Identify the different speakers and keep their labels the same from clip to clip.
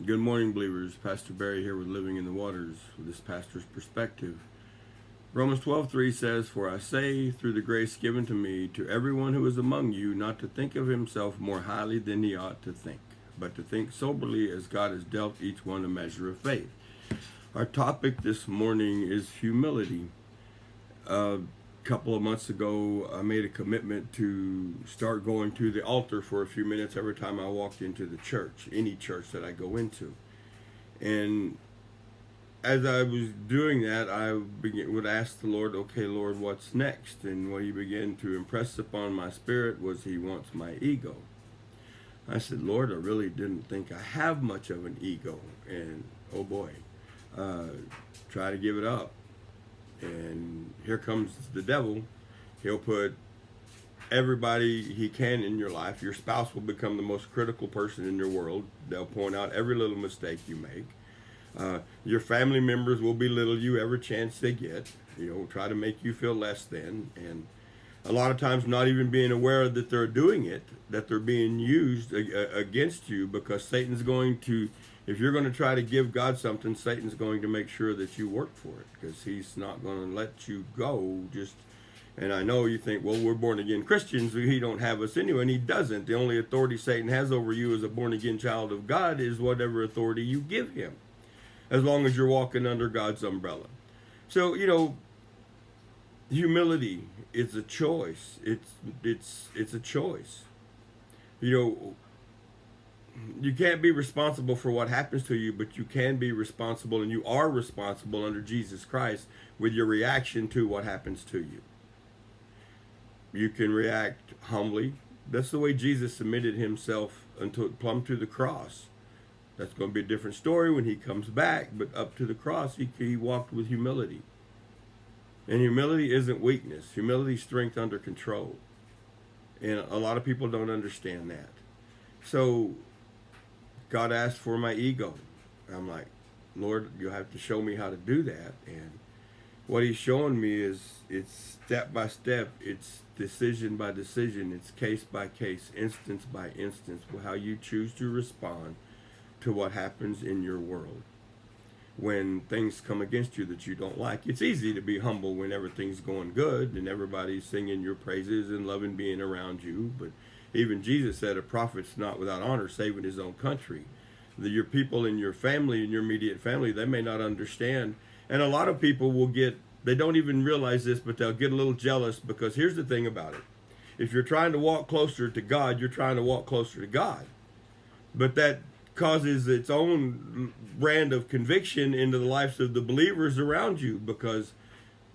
Speaker 1: Good morning, believers. Pastor Barry here with Living in the Waters with this pastor's perspective. Romans 12:3 says, "For I say, through the grace given to me, to everyone who is among you, not to think of himself more highly than he ought to think, but to think soberly as God has dealt each one a measure of faith." Our topic this morning is humility. A couple of months ago, I made a commitment to start going to the altar for a few minutes every time I walked into the church, any church that I go into. And as I was doing that, would ask the Lord, "Okay, Lord, what's next?" And what He began to impress upon my spirit was He wants my ego. I said, "Lord, I really didn't think I have much of an ego." And oh boy, try to give it up. And here comes the devil. He'll put everybody he can in your life. Your spouse will become the most critical person in your world. They'll point out every little mistake you make. Your family members will belittle you every chance they get. Try to make you feel less than. And a lot of times not even being aware that they're doing it, that they're being used against you, because Satan's going to, if you're going to try to give God something, Satan's going to make sure that you work for it, because he's not going to let you go just. And I know you think, well, we're born again Christians, so he don't have us anyway, and he doesn't. The only authority Satan has over you as a born again child of God is whatever authority you give him, as long as you're walking under God's umbrella. So, humility is a choice. It's a choice. You can't be responsible for what happens to you, but you can be responsible, and you are responsible under Jesus Christ with your reaction to what happens to you. You can react humbly. That's the way Jesus submitted himself until plumb to the cross. That's going to be a different story when he comes back, but up to the cross, he walked with humility. And humility isn't weakness. Humility is strength under control. And a lot of people don't understand that. So God asked for my ego. I'm like, "Lord, you'll have to show me how to do that." And what he's showing me is it's step by step, it's decision by decision, it's case by case, instance by instance, how you choose to respond to what happens in your world. When things come against you that you don't like, it's easy to be humble when everything's going good and everybody's singing your praises and loving being around you. But even Jesus said a prophet's not without honor, saving his own country. Your people in your family, in your immediate family, they may not understand. And a lot of people they don't even realize this, but they'll get a little jealous, because here's the thing about it. If you're trying to walk closer to God, you're trying to walk closer to God. But that causes its own brand of conviction into the lives of the believers around you, because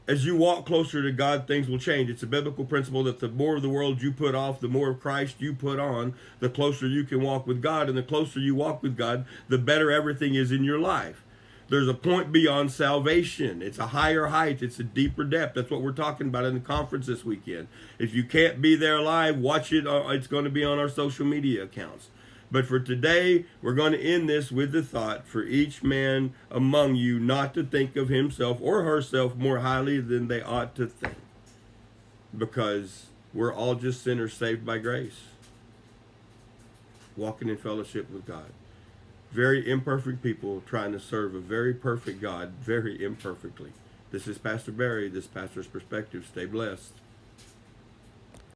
Speaker 1: as you walk closer to God, things will change. It's a biblical principle that the more of the world you put off, the more of Christ you put on, the closer you can walk with God. And the closer you walk with God, the better everything is in your life. There's a point beyond salvation. It's a higher height. It's a deeper depth. That's what we're talking about in the conference this weekend. If you can't be there live, watch it. It's going to be on our social media accounts. But for today, we're going to end this with the thought, for each man among you not to think of himself or herself more highly than they ought to think. Because we're all just sinners saved by grace, walking in fellowship with God. Very imperfect people trying to serve a very perfect God very imperfectly. This is Pastor Barry, this pastor's perspective. Stay blessed.